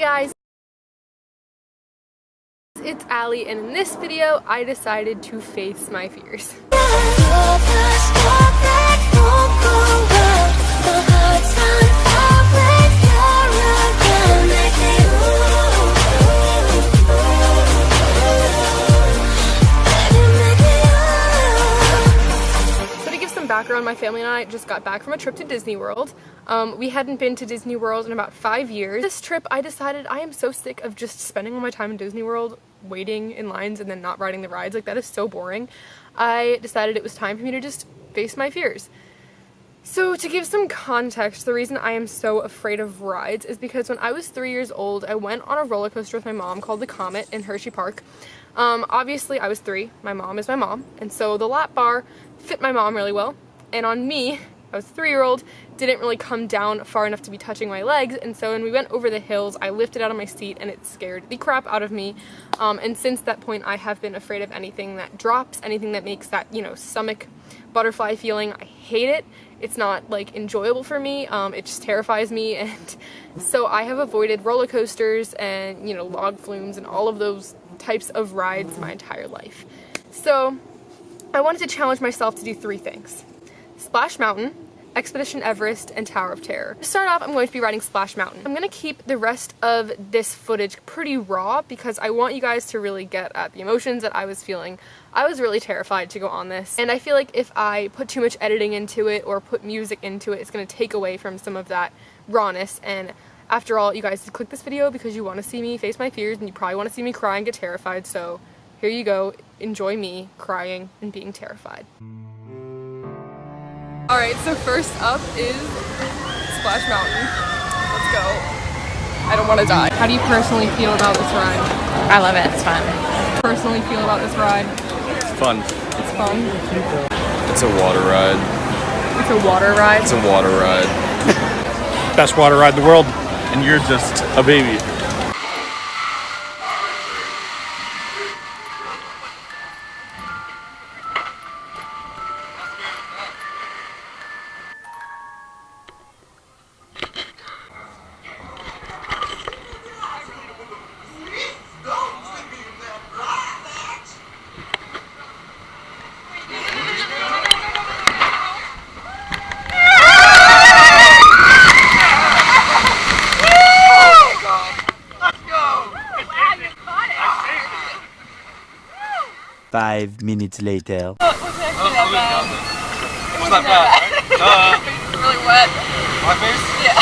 guys, it's Allie, and in this video I decided to face my fears. Background, my family and I just got back from a trip to Disney World. We hadn't been to Disney World in about 5 years. This trip, I decided I am so sick of just spending all my time in Disney World waiting in lines and then not riding the rides. Like, that is so boring. I decided it was time for me to just face my fears. So to give some context, the reason I am so afraid of rides is because when I was 3 years old, I went on a roller coaster with my mom called the Comet in Hershey Park. Obviously I was 3, my mom is my mom, and so the lap bar fit my mom really well. And on me, I was a 3-year-old, didn't really come down far enough to be touching my legs, and so when we went over the hills, I lifted out of my seat and it scared the crap out of me. And since that point, I have been afraid of anything that drops, anything that makes that, stomach butterfly feeling. I hate it. It's not, like, enjoyable for me. It just terrifies me, and so I have avoided roller coasters and, log flumes and all of those types of rides my entire life. So I wanted to challenge myself to do 3 things. Splash Mountain, Expedition Everest, and Tower of Terror. To start off, I'm going to be riding Splash Mountain. I'm going to keep the rest of this footage pretty raw because I want you guys to really get at the emotions that I was feeling. I was really terrified to go on this, and I feel like if I put too much editing into it or put music into it, it's going to take away from some of that rawness. And after all, you guys click this video because you want to see me face my fears, and you probably want to see me cry and get terrified, so here you go. Enjoy me crying and being terrified. Alright, so first up is Splash Mountain. Let's go. I don't want to die. How do you personally feel about this ride? I love it. It's fun. Personally feel about this ride? It's fun. It's fun? It's a water ride. It's a water ride? It's a water ride. Best water ride in the world. And you're just a baby. Five minutes later. It wasn't that bad. It's really wet. My face? Yeah.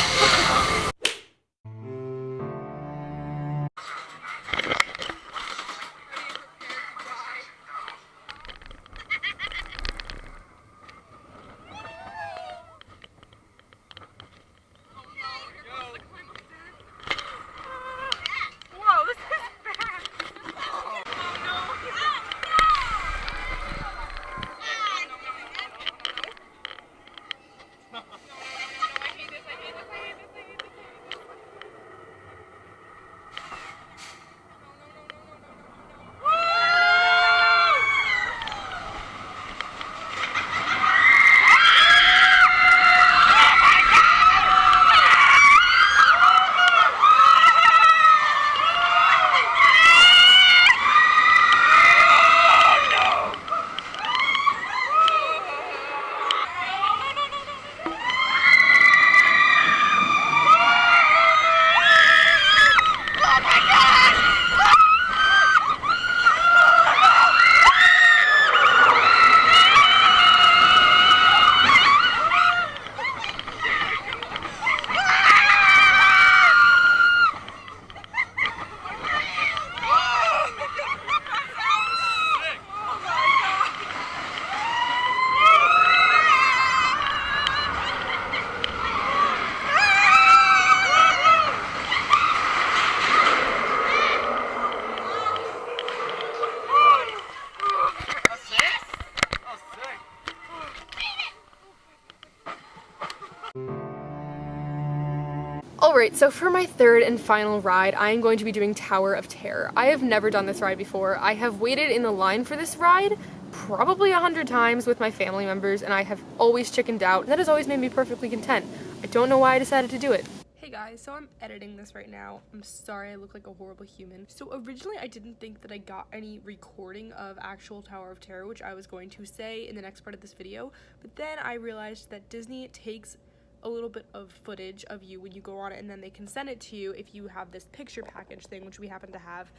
Alright, so for my third and final ride, I am going to be doing Tower of Terror. I have never done this ride before. I have waited in the line for this ride probably 100 times with my family members, and I have always chickened out. That has always made me perfectly content. I don't know why I decided to do it. Hey Guys, so I'm editing this right now. I'm sorry I look like a horrible human. So originally I didn't think that I got any recording of actual Tower of Terror, which I was going to say in the next part of this video, but then I realized that Disney takes a little bit of footage of you when you go on it, and then they can send it to you if you have this picture package thing, which we happen to have,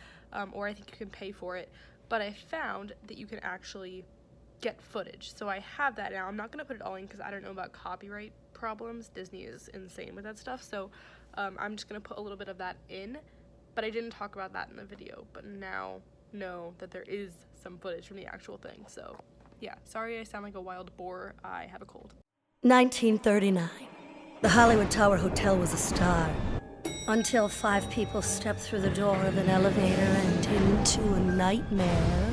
or I think you can pay for it. But I found that you can actually get footage, so I have that now. I'm not gonna put it all in because I don't know about copyright problems. Disney is insane with that stuff, so I'm just gonna put a little bit of that in, but I didn't talk about that in the video, but now know that there is some footage from the actual thing. So yeah, sorry I sound like a wild boar, I have a cold. 1939. The Hollywood Tower Hotel was a star. Until 5 people stepped through the door of an elevator and into a nightmare.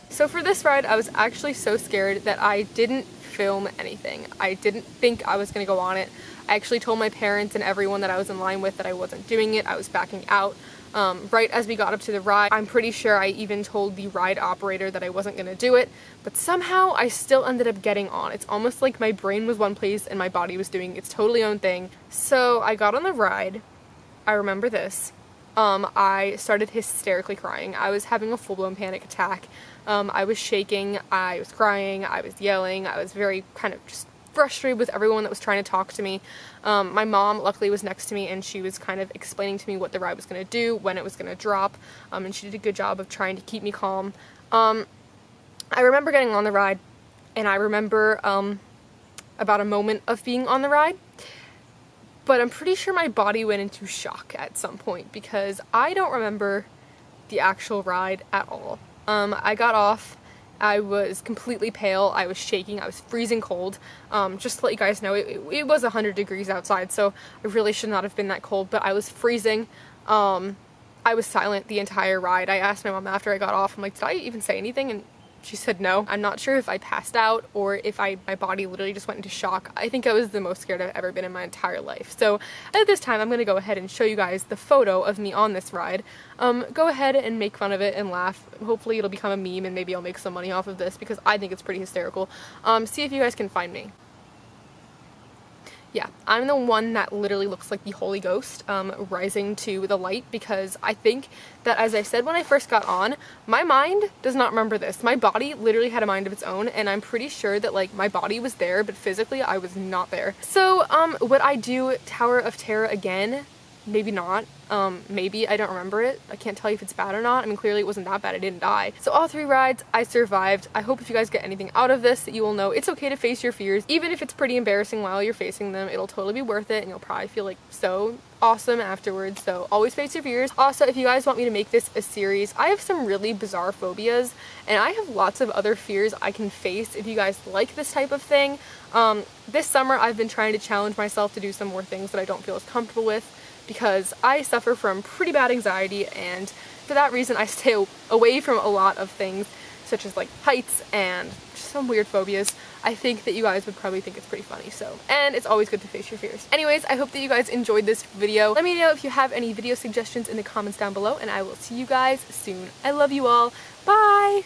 So for this ride, I was actually so scared that I didn't film anything. I didn't think I was gonna go on it. I actually told my parents and everyone that I was in line with that I wasn't doing it. I was backing out. Right as we got up to the ride, I'm pretty sure I even told the ride operator that I wasn't gonna do it, but somehow I still ended up getting on. It's almost like my brain was one place and my body was doing its totally own thing. So I got on the ride. I remember this. I started hysterically crying. I was having a full-blown panic attack. I was shaking, I was crying, I was yelling, I was very kind of just frustrated with everyone that was trying to talk to me. My mom luckily was next to me and she was kind of explaining to me what the ride was going to do, when it was going to drop, and she did a good job of trying to keep me calm. I remember getting on the ride, and I remember about a moment of being on the ride, but I'm pretty sure my body went into shock at some point because I don't remember the actual ride at all. I got off, I was completely pale, I was shaking, I was freezing cold. Just to let you guys know, it was 100 degrees outside, so I really should not have been that cold, but I was freezing. I was silent the entire ride. I asked my mom after I got off, I'm like, did I even say anything? And she said no. I'm not sure if I passed out or if my body literally just went into shock. I think I was the most scared I've ever been in my entire life. So at this time, I'm gonna go ahead and show you guys the photo of me on this ride. Go ahead and make fun of it and laugh. Hopefully it'll become a meme and maybe I'll make some money off of this because I think it's pretty hysterical. See if you guys can find me. Yeah, I'm the one that literally looks like the Holy Ghost rising to the light, because I think that, as I said when I first got on, my mind does not remember this. My body literally had a mind of its own, and I'm pretty sure that like my body was there, but physically I was not there. So would I do Tower of Terror again? Maybe not. Maybe. I don't remember it. I can't tell you if it's bad or not. I mean, clearly it wasn't that bad. I didn't die. So all 3 rides, I survived. I hope if you guys get anything out of this, that you will know it's okay to face your fears. Even if it's pretty embarrassing while you're facing them, it'll totally be worth it, and you'll probably feel like so awesome afterwards. So always face your fears. Also, if you guys want me to make this a series, I have some really bizarre phobias, and I have lots of other fears I can face if you guys like this type of thing. This summer, I've been trying to challenge myself to do some more things that I don't feel as comfortable with, because I suffer from pretty bad anxiety, and for that reason I stay away from a lot of things such as like heights and just some weird phobias. I think that you guys would probably think it's pretty funny, so, and it's always good to face your fears. Anyways, I hope that you guys enjoyed this video. Let me know if you have any video suggestions in the comments down below, and I will see you guys soon. I love you all. Bye!